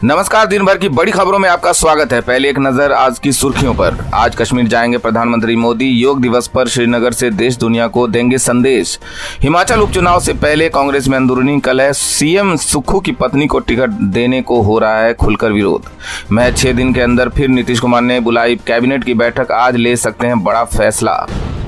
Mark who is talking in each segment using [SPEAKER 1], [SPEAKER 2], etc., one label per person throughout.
[SPEAKER 1] नमस्कार। दिन भर की बड़ी खबरों में आपका स्वागत है। पहले एक नजर आज की सुर्खियों पर। आज कश्मीर जाएंगे प्रधानमंत्री मोदी। योग दिवस पर श्रीनगर से देश दुनिया को देंगे संदेश। हिमाचल उपचुनाव से पहले कांग्रेस में अंदरूनी कलह। सीएम सुक्खू की पत्नी को टिकट देने को हो रहा है खुलकर विरोध। महज 6 दिन के अंदर फिर नीतीश कुमार ने बुलाई कैबिनेट की बैठक। आज ले सकते हैं बड़ा फैसला।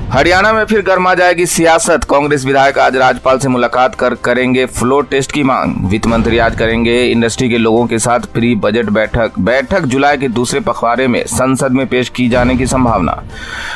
[SPEAKER 1] हरियाणा में फिर गर्मा जाएगी सियासत। कांग्रेस विधायक आज राज्यपाल से मुलाकात कर करेंगे फ्लोर टेस्ट की मांग। वित्त मंत्री आज करेंगे इंडस्ट्री के लोगों के साथ प्री बजट बैठक जुलाई के दूसरे पखवाड़े में संसद में पेश की जाने की संभावना।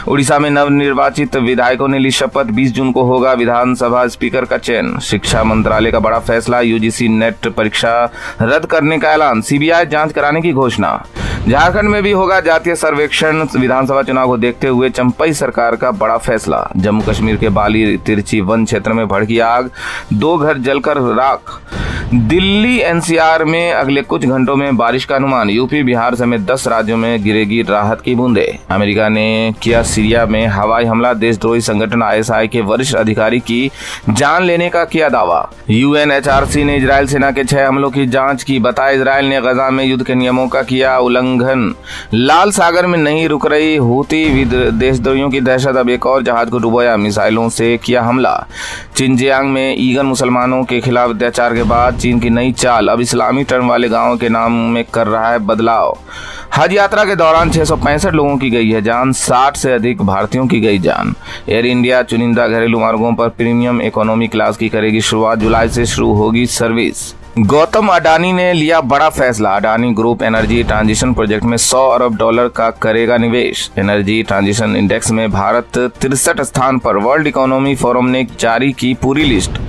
[SPEAKER 1] उड़ीसा में नवनिर्वाचित विधायकों ने ली शपथ। 20 जून को होगा विधानसभा स्पीकर का चयन। शिक्षा मंत्रालय का बड़ा फैसला। यूजीसी नेट परीक्षा रद्द करने का ऐलान। सीबीआई जांच कराने की घोषणा। झारखंड में भी होगा जातीय सर्वेक्षण। विधानसभा चुनाव को देखते हुए चंपई सरकार का बड़ा फैसला। जम्मू कश्मीर के बाली तिरछी वन क्षेत्र में भड़की आग। 2 घर जलकर राख। दिल्ली एनसीआर में अगले कुछ घंटों में बारिश का अनुमान। यूपी बिहार समेत 10 राज्यों में गिरेगी राहत की बूंदें। अमेरिका ने किया सीरिया में हवाई हमला। देशद्रोही संगठन आईएसआई के वरिष्ठ अधिकारी की जान लेने का किया दावा। यूएनएचआरसी ने इजरायल सेना के 6 हमलों की जांच की। बताया इजरायल ने गजा में युद्ध के नियमों का किया उल्लंघन। लाल सागर में नहीं रुक रही हूती देशद्रोहियों की दहशत। अब एक और जहाज को डुबोया। मिसाइलों से किया हमला। चिनजियांग में ईगन मुसलमानों के खिलाफ अत्याचार के बाद चीन की नई चाल। अब इस्लामी टर्म वाले गांवों के नाम में कर रहा है बदलाव। हज यात्रा के दौरान 665 लोगों की गई है जान। 60 से अधिक भारतीयों की गई जान। एयर इंडिया चुनिंदा घरेलू मार्गों पर प्रीमियम इकोनॉमी क्लास की करेगी शुरुआत। जुलाई से शुरू होगी सर्विस। गौतम अडानी ने लिया बड़ा फैसला। Adani group energy transition project में $100 अरब का करेगा निवेश। एनर्जी ट्रांजिशन इंडेक्स में भारत 63 स्थान पर। वर्ल्ड इकोनॉमी फोरम ने जारी की पूरी लिस्ट।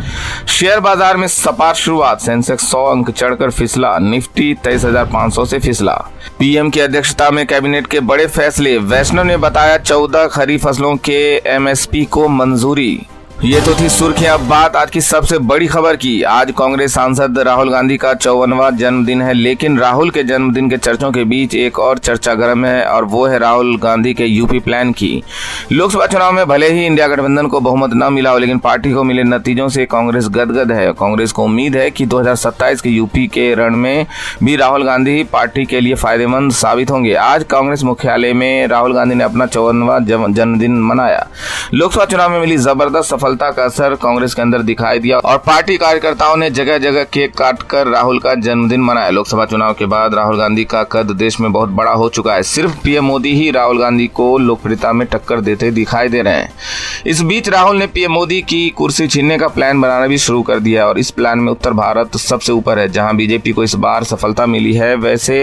[SPEAKER 1] शेयर बाजार में सपाट शुरुआत। सेंसेक्स 100 अंक चढ़कर फिसला। निफ्टी 23,500 से फिसला। पीएम की अध्यक्षता में कैबिनेट के बड़े फैसले। वैष्णव ने बताया 14 खरीफ फसलों के एमएसपी को मंजूरी। ये तो थी सुर्खियां। बात आज की सबसे बड़ी खबर की। आज कांग्रेस सांसद राहुल गांधी का 54वां जन्मदिन है। लेकिन राहुल के जन्मदिन के चर्चों के बीच एक और चर्चा गर्म है और वो है राहुल गांधी के यूपी प्लान की। लोकसभा चुनाव में भले ही इंडिया गठबंधन को बहुमत न मिला हो, लेकिन पार्टी को मिले नतीजों से कांग्रेस गदगद है। कांग्रेस को उम्मीद है कि 2027 के यूपी के रण में भी राहुल गांधी पार्टी के लिए फायदेमंद साबित होंगे। आज कांग्रेस मुख्यालय में राहुल गांधी ने अपना 54वां जन्मदिन मनाया। लोकसभा चुनाव में मिली जबरदस्त सफलता का असर कांग्रेस के अंदर दिखाई दिया और पार्टी कार्यकर्ताओं ने जगह जगह केक काटकर राहुल का जन्मदिन मनाया। लोकसभा चुनाव के बाद राहुल गांधी का कद देश में बहुत बड़ा हो चुका है। सिर्फ पीएम मोदी ही राहुल गांधी को लोकप्रियता में टक्कर देते दिखाई दे रहे हैं। इस बीच राहुल ने पीएम मोदी की कुर्सी छीनने का प्लान बनाना भी शुरू कर दिया और इस प्लान में उत्तर भारत सबसे ऊपर है, जहां बीजेपी को इस बार सफलता मिली है। वैसे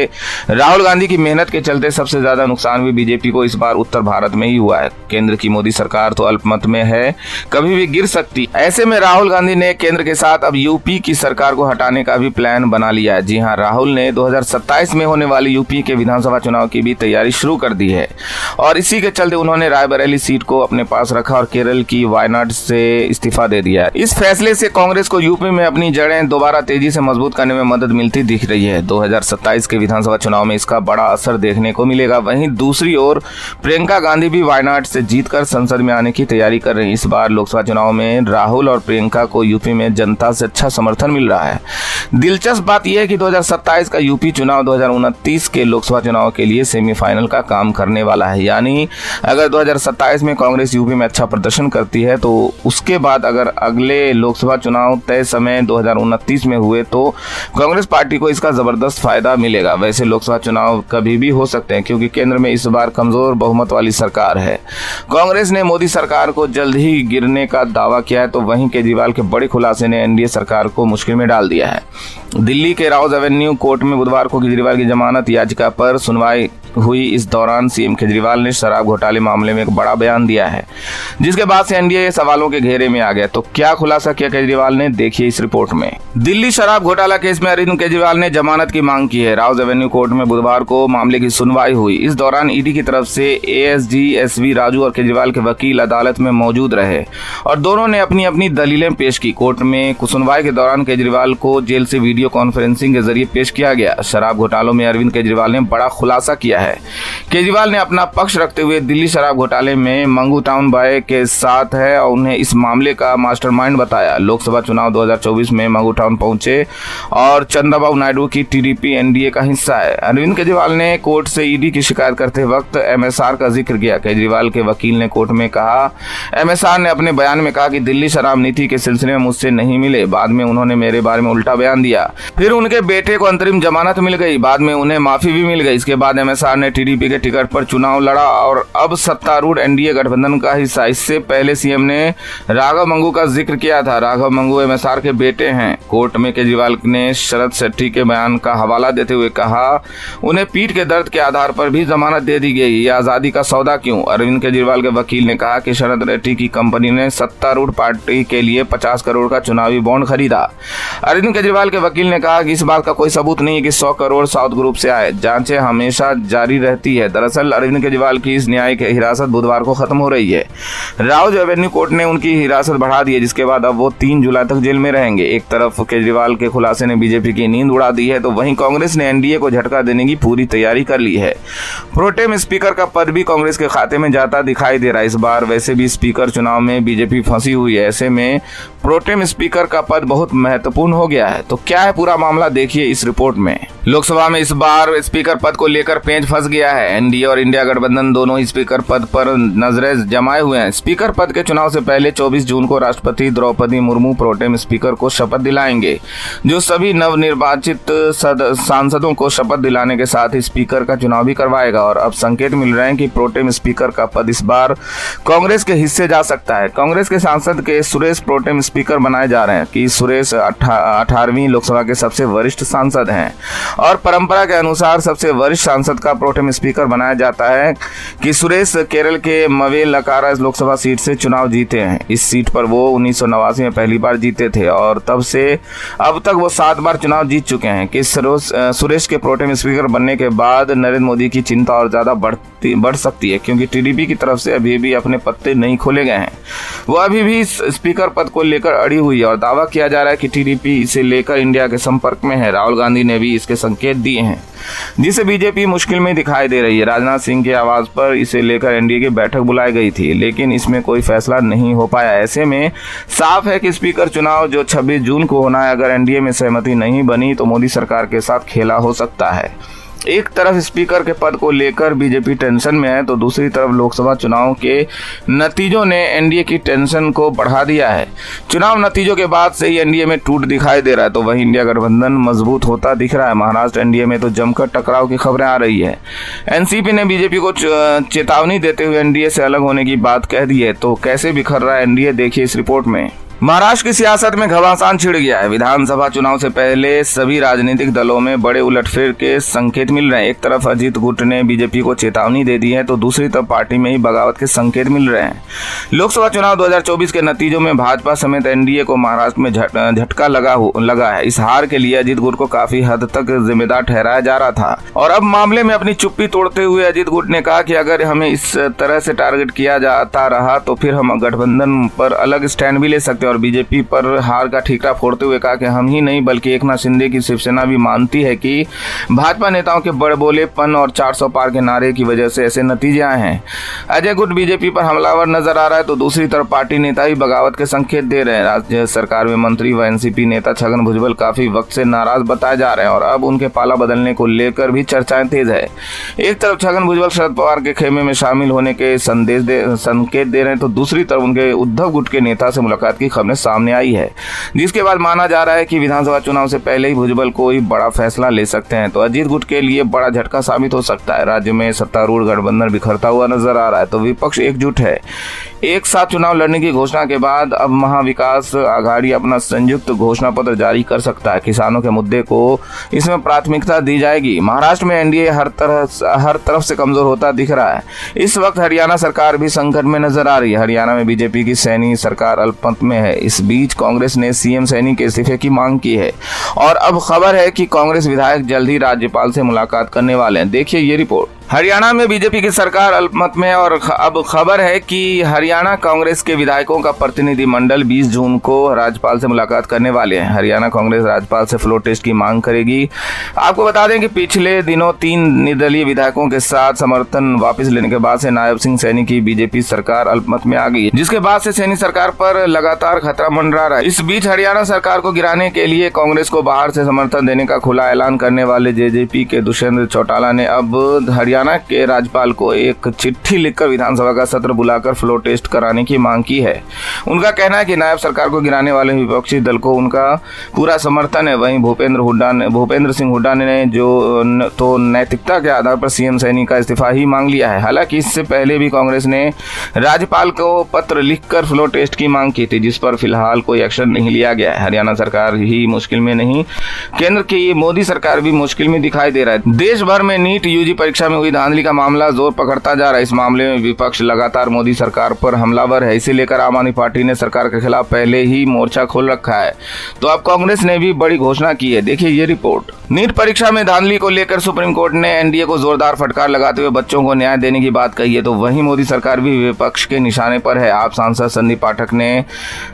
[SPEAKER 1] राहुल गांधी की मेहनत के चलते सबसे ज्यादा नुकसान भी बीजेपी को इस बार उत्तर भारत में ही हुआ है। केंद्र की मोदी सरकार तो अल्पमत में है, कभी भी गिर सकती। ऐसे में राहुल गांधी ने केंद्र के साथ अब यूपी की सरकार को हटाने का भी प्लान बना लिया है। जी हां, राहुल ने 2027 में होने वाली यूपी के विधानसभा चुनाव की भी तैयारी शुरू कर दी है और इसी के चलते उन्होंने रायबरेली सीट को अपने पास रखा और केरल की वायनाड से इस्तीफा दे दिया है। इस फैसले से कांग्रेस को यूपी में अपनी जड़ें दोबारा तेजी से मजबूत करने में मदद मिलती दिख रही है। 2027 के विधानसभा चुनाव में इसका बड़ा असर देखने को मिलेगा। वहीं दूसरी ओर प्रियंका गांधी भी वायनाड से जीतकर संसद में आने की तैयारी कर रही है। इस बार लोकसभा चुनाव में राहुल और प्रियंका को यूपी में जनता से अच्छा समर्थन मिल रहा है। दिलचस्प बात यह है कि 2027 का यूपी चुनाव 2029 के लोकसभा चुनाव के लिए सेमीफाइनल का काम करने वाला है। यानी अगर 2027 में कांग्रेस यूपी में अच्छा प्रदर्शन करती है तो उसके बाद अगर अगले लोकसभा चुनाव तय समय 2029 में हुए तो कांग्रेस पार्टी को इसका जबरदस्त फायदा मिलेगा। वैसे लोकसभा चुनाव कभी भी हो सकते हैं क्योंकि केंद्र में इस बार कमजोर बहुमत वाली सरकार है। कांग्रेस ने मोदी सरकार को जल्द ही गिरने का दावा किया है तो वहीं केजरीवाल के बड़े खुलासे ने एनडीए सरकार को मुश्किल में डाल दिया है। दिल्ली के राउज एवेन्यू कोर्ट में बुधवार को केजरीवाल की जमानत याचिका पर सुनवाई हुई। इस दौरान सीएम केजरीवाल ने शराब घोटाले मामले में एक बड़ा बयान दिया है, जिसके बाद से एनडीए सवालों के घेरे में आ गया। तो क्या खुलासा किया केजरीवाल ने, देखिए इस रिपोर्ट में। दिल्ली शराब घोटाला केस में अरविंद केजरीवाल ने जमानत की मांग की है। राउज एवेन्यू कोर्ट में बुधवार को मामले की सुनवाई हुई। इस दौरान ईडी की तरफ से एएसजी एसवी राजू और केजरीवाल के वकील अदालत में मौजूद रहे और दोनों ने अपनी अपनी दलीलें पेश की। कोर्ट में सुनवाई के दौरान केजरीवाल को जेल से वीडियो कॉन्फ्रेंसिंग के जरिए पेश किया गया। शराब घोटालों में अरविंद केजरीवाल ने बड़ा खुलासा किया है। केजरीवाल ने अपना पक्ष रखते हुए दिल्ली शराब घोटाले में मंगू टाउन बॉय के साथ है और उन्हें इस मामले का मास्टरमाइंड बताया। लोकसभा चुनाव 2024 में मंगू टाउन पहुंचे और चंद्रबाबू नायडू की टीडीपी एनडीए का हिस्सा है। अरविंद केजरीवाल ने कोर्ट से ईडी की शिकायत करते वक्त एमएसआर का जिक्र किया। केजरीवाल के वकील ने कोर्ट में कहा, एमएसआर ने अपने बयान में कहा कि दिल्ली शराब नीति के सिलसिले में मुझसे नहीं मिले। बाद में उन्होंने मेरे बारे में उल्टा बयान दिया। फिर उनके बेटे को अंतरिम जमानत मिल गई। बाद में उन्हें माफी भी मिल गई। इसके बाद एमएसआर ने टीडीपी के टिकट पर चुनाव लड़ा और अब सत्तारूढ़ एनडीए गठबंधन का हिस्सा। इससे पहले सीएम ने राघव मंगू का जिक्र किया था। राघव मंगू एमएसआर के बेटे हैं। कोर्ट में केजरीवाल ने शरद शेट्टी के बयान का हवाला देते हुए कहा, उन्हें पीठ के दर्द के आधार पर भी जमानत दे दी गई। ये आजादी का सौदा क्यों? अरविंद केजरीवाल के वकील ने कहा कि शरद शेट्टी की कंपनी ने सत्तारूढ़ पार्टी के लिए 50 करोड़ का चुनावी बॉन्ड खरीदा। अरविंद केजरीवाल के वकील ने कहा कि इस बात का कोई सबूत नहीं है कि 100 करोड़ साउथ ग्रुप से आए। जांचें हमेशा जारी रहती है। दरअसल अरविंद केजरीवाल की इस न्यायिक हिरासत बुधवार को खत्म हो रही है। राउज एवेन्यू कोर्ट ने उनकी हिरासत बढ़ा दी है, जिसके बाद अब वो 3 जुलाई तक जेल में रहेंगे। एक तरफ केजरीवाल के खुलासे ने बीजेपी की नींद उड़ा दी है, तो वहीं कांग्रेस ने एनडीए को झटका देने की पूरी तैयारी कर ली है। प्रोटेम स्पीकर का पद भी कांग्रेस के खाते में जाता दिखाई दे रहा है। इस बार वैसे भी स्पीकर चुनाव में बीजेपी फंसी हुई है। ऐसे में प्रोटेम स्पीकर का पद बहुत महत्वपूर्ण हो गया है। तो क्या है पूरा मामला, देखिए इस रिपोर्ट में। लोकसभा में इस बार स्पीकर पद को लेकर पेंच फंस गया है। एनडीए और इंडिया गठबंधन दोनों ही स्पीकर पद पर नजरें जमाए हुए हैं। स्पीकर पद के चुनाव से पहले 24 जून को राष्ट्रपति द्रौपदी मुर्मू प्रोटेम स्पीकर को शपथ दिलाएंगे, जो सभी नवनिर्वाचित सांसदों को शपथ दिलाने के साथ ही स्पीकर का चुनाव भी करवाएगा। और अब संकेत मिल रहे हैं कि प्रोटेम स्पीकर का पद इस बार कांग्रेस के हिस्से जा सकता है। कांग्रेस के सांसद के सुरेश प्रोटेम स्पीकर बनाए जा रहे हैं कि सुरेश 18वीं लोकसभा के सबसे वरिष्ठ सांसद हैं और परंपरा के अनुसार सबसे वरिष्ठ सांसद का प्रोटेम स्पीकर बनाया जाता है कि सुरेश केरल के मवेल लकारा लोकसभा सीट से चुनाव जीते हैं। इस सीट पर वो 1989 में पहली बार जीते थे और तब से अब तक वो 7 बार चुनाव जीत चुके हैं। कि सुरेश के प्रोटेम स्पीकर बनने के बाद नरेंद्र मोदी की चिंता और ज्यादा बढ़ सकती है, क्योंकि टीडीपी की तरफ से अभी भी अपने पत्ते नहीं खोले गए हैं। वो अभी भी स्पीकर पद को लेकर अड़ी हुई है और दावा किया जा रहा है कि टीडीपी इसे लेकर इंडिया के संपर्क में है। राहुल गांधी ने भी इसके संकेत दिए हैं, जिसे बीजेपी मुश्किल में दिखाई दे रही है। राजनाथ सिंह के आवाज पर इसे लेकर एनडीए की बैठक बुलाई गई थी, लेकिन इसमें कोई फैसला नहीं हो पाया। ऐसे में साफ है कि स्पीकर चुनाव जो 26 जून को होना है, अगर एनडीए में सहमति नहीं बनी तो मोदी सरकार के साथ खेला हो सकता है। एक तरफ स्पीकर के पद को लेकर बीजेपी टेंशन में है, तो दूसरी तरफ लोकसभा चुनाव के नतीजों ने एनडीए की टेंशन को बढ़ा दिया है। चुनाव नतीजों के बाद से ही एनडीए में टूट दिखाई दे रहा है, तो वहीं इंडिया गठबंधन मजबूत होता दिख रहा है। महाराष्ट्र एनडीए में तो जमकर टकराव की खबरें आ रही है। एनसीपी ने बीजेपी को चेतावनी देते हुए एनडीए से अलग होने की बात कह दी है। तो कैसे बिखर रहा है एनडीए, देखिए इस रिपोर्ट में। महाराष्ट्र की सियासत में घमासान छिड़ गया है। विधानसभा चुनाव से पहले सभी राजनीतिक दलों में बड़े उलटफेर के संकेत मिल रहे हैं। एक तरफ अजीत गुट ने बीजेपी को चेतावनी दे दी है, तो दूसरी तरफ पार्टी में ही बगावत के संकेत मिल रहे हैं। लोकसभा चुनाव 2024 के नतीजों में भाजपा समेत एनडीए को महाराष्ट्र में झटका लगा है। इस हार के लिए अजीत गुट को काफी हद तक जिम्मेदार ठहराया जा रहा था और अब मामले में अपनी चुप्पी तोड़ते हुए अजीत गुट ने कहा कि अगर हमें इस तरह से टारगेट किया जाता रहा तो फिर हम गठबंधन पर अलग स्टैंड भी ले सकते हैं। और बीजेपी पर हार का ठीकरा फोड़ते हुए कहा कि हम ही नहीं बल्कि एकनाथ शिंदे की शिवसेना भी मानती है कि भाजपा नेताओं के बड़बोलेपन और 400 पार के नारे की वजह से ऐसे नतीजे आए हैं। अजय गुट बीजेपी पर हमलावर नजर आ रहा है, तो दूसरी तरफ पार्टी नेता ही बगावत के संकेत दे रहे हैं। राज्य सरकार में मंत्री व एनसीपी नेता छगन भुजबल काफी वक्त से नाराज बताए जा रहे हैं और अब उनके पाला बदलने को लेकर भी चर्चाएं तेज है। एक तरफ छगन भुजबल शरद पवार के खेमे में शामिल होने के संकेत दे रहे हैं, तो दूसरी तरफ उनके उद्धव गुट के नेता से मुलाकात की खबरें सामने आई है, जिसके बाद माना जा रहा है कि विधानसभा चुनाव से पहले ही भुजबल कोई बड़ा फैसला ले सकते हैं। तो अजीत गुट के लिए बड़ा झटका साबित हो सकता है। राज्य में सत्तारूढ़ गठबंधन बिखरता हुआ नजर आ रहा है, तो विपक्ष एकजुट है। एक साथ चुनाव लड़ने की घोषणा के बाद अब महाविकास आघाड़ी अपना संयुक्त घोषणा पत्र जारी कर सकता है। किसानों के मुद्दे को इसमें प्राथमिकता दी जाएगी। महाराष्ट्र में एनडीए हर तरफ से कमजोर होता दिख रहा है। इस वक्त हरियाणा सरकार भी संकट में नजर आ रही है। हरियाणा में बीजेपी की सैनी सरकार अल्पमत में है। इस बीच कांग्रेस ने सीएम सैनी के इस्तीफे की मांग की है और अब खबर है कि कांग्रेस विधायक जल्द ही राज्यपाल से मुलाकात करने वाले हैं। देखिए ये रिपोर्ट। हरियाणा में बीजेपी की सरकार अल्पमत में और अब खबर है कि हरियाणा कांग्रेस के विधायकों का प्रतिनिधिमंडल 20 जून को राज्यपाल से मुलाकात करने वाले हैं। हरियाणा कांग्रेस राज्यपाल से फ्लोर टेस्ट की मांग करेगी। आपको बता दें कि पिछले दिनों 3 निर्दलीय विधायकों के साथ समर्थन वापस लेने के बाद से नायब सिंह सैनी की बीजेपी सरकार अल्पमत में आ गई है, जिसके बाद से सैनी सरकार पर लगातार खतरा मंडरा रहा है। इस बीच हरियाणा सरकार को गिराने के लिए कांग्रेस को बाहर से समर्थन देने का खुला ऐलान करने वाले जेजेपी के दुष्यंत चौटाला ने अब हरियाणा के राज्यपाल को एक चिट्ठी लिखकर विधानसभा का सत्र बुलाकर फ्लोर टेस्ट कराने की मांग की है। उनका कहना है कि नायब सरकार को गिराने वाले विपक्षी दल को उनका पूरा समर्थन है। वहीं भूपेंद्र सिंह हुड्डा ने तो नैतिकता के आधार पर सीएम सैनी का इस्तीफा ही मांग लिया है। हालांकि इससे पहले भी कांग्रेस ने राज्यपाल को पत्र लिखकर फ्लोर टेस्ट की मांग की थी, जिस पर फिलहाल कोई एक्शन नहीं लिया गया है। हरियाणा सरकार ही मुश्किल में नहीं, केंद्र की मोदी सरकार भी मुश्किल में दिखाई दे रहा है। देश भर में नीट यूजी परीक्षा में हुई धांधली का मामला जोर पकड़ता जा रहा है। इस मामले में विपक्ष लगातार मोदी सरकार पर हमलावर है। इसे लेकर आम आदमी पार्टी ने सरकार के खिलाफ पहले ही मोर्चा खोल रखा है, तो अब कांग्रेस ने भी बड़ी घोषणा की है। देखिए ये रिपोर्ट। नीट परीक्षा में धांधली को लेकर सुप्रीम कोर्ट ने एनडीए को जोरदार फटकार लगाते हुए बच्चों को न्याय देने की बात कही है, तो वहीं मोदी सरकार भी विपक्ष के निशाने पर है। आप सांसद संदीप पाठक ने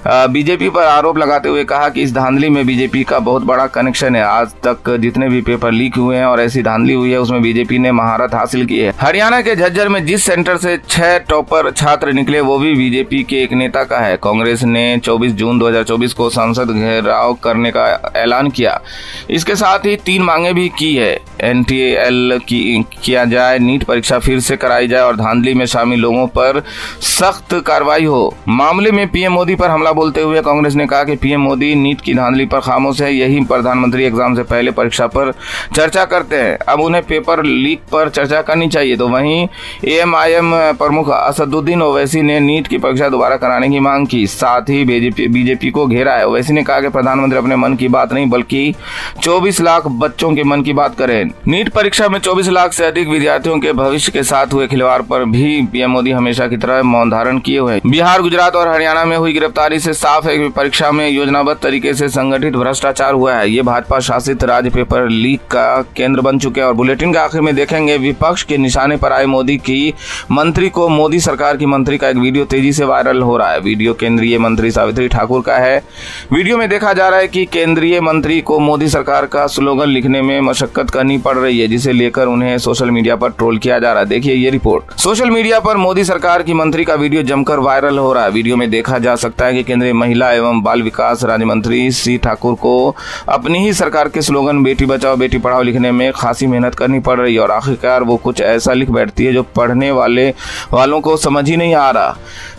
[SPEAKER 1] बीजेपी पर आरोप लगाते हुए कहा कि इस धांधली में बीजेपी का बहुत बड़ा कनेक्शन है। आज तक जितने भी पेपर लीक हुए हैं और ऐसी धांधली हुई है, उसमें बीजेपी ने महारत हासिल की है। हरियाणा के झज्जर में जिस सेंटर से 6 टॉपर छात्र निकले, वो भी बीजेपी के एक नेता का है। कांग्रेस ने 24 जून 2024 को संसद घेराव करने का ऐलान किया। इसके साथ ही 3 मांगे भी की है। एनटीएल किया जाए, नीट परीक्षा फिर से कराई जाए और धांधली में शामिल लोगों पर सख्त कार्रवाई हो। मामले में पीएम मोदी पर हमला बोलते हुए कांग्रेस ने कहा कि पीएम मोदी नीट की धांधली पर खामोश है। यही प्रधानमंत्री एग्जाम से पहले परीक्षा पर चर्चा करते हैं, अब उन्हें पेपर लीक पर चर्चा करनी चाहिए। तो वहीं एएमआईएम प्रमुख असदुद्दीन ओवैसी ने नीट की परीक्षा दोबारा कराने की मांग की। साथ ही बीजेपी को घेरा है। ओवैसी ने कहा कि प्रधानमंत्री अपने मन की बात नहीं बल्कि 24 लाख बच्चों के मन की बात करें। नीट परीक्षा में 24 लाख से अधिक विद्यार्थियों के भविष्य के साथ हुए खिलवाड़ पर भी पीएम मोदी हमेशा की तरह मौन धारण किए हुए हैं। बिहार, गुजरात और हरियाणा में हुई गिरफ्तारी से साफ है कि परीक्षा में योजनाबद्ध तरीके से संगठित भ्रष्टाचार हुआ है। ये भाजपा शासित राज्य पेपर लीक का केंद्र बन चुके हैं। और बुलेटिन के आखिर में देखेंगे विपक्ष के निशाने पर आए मोदी की मंत्री को मोदी सरकार की मंत्री का एक वीडियो तेजी से वायरल हो रहा है। वीडियो केंद्रीय मंत्री सावित्री ठाकुर का है। वीडियो में देखा जा रहा है कि केंद्रीय मंत्री को मोदी सरकार का स्लोगन लिखने में मशक्कत करनी पड़ रही है, जिसे लेकर उन्हें सोशल मीडिया पर ट्रोल किया जा रहा है। देखिए ये रिपोर्ट। सोशल मीडिया पर मोदी सरकार की मंत्री का वीडियो जमकर वायरल हो रहा है। वीडियो में देखा जा सकता है कि केंद्रीय महिला एवं बाल विकास राज्य मंत्री श्री ठाकुर को अपनी ही सरकार के स्लोगन बेटी बचाओ बेटी पढ़ाओ लिखने में खासी मेहनत करनी पड़ रही है और आखिरकार वो कुछ ऐसा लिख बैठती है जो पढ़ने वालों को समझ ही नहीं आ रहा।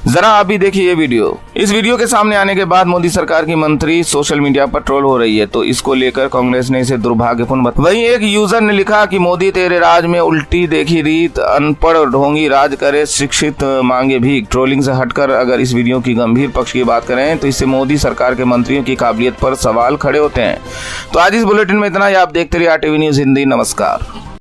[SPEAKER 1] जरा आप भी देखिए ये वीडियो। इस वीडियो के सामने आने के बाद मोदी सरकार की मंत्री सोशल मीडिया पर ट्रोल हो रही है, तो इसको लेकर कांग्रेस ने इसे दुर्भाग्यपूर्ण बताया। वहीं एक यूजर ने लिखा कि मोदी तेरे राज में उल्टी देखी रीत, अनपढ़ ढोंगी राज करे, शिक्षित मांगे भीख। ट्रोलिंग से हटकर अगर इस वीडियो की गंभीर पक्ष की बात करें तो इससे मोदी सरकार के मंत्रियों की काबिलियत पर सवाल खड़े होते हैं। तो आज इस बुलेटिन में इतना ही। आप देखते रहिए आरटीवी न्यूज हिंदी। नमस्कार।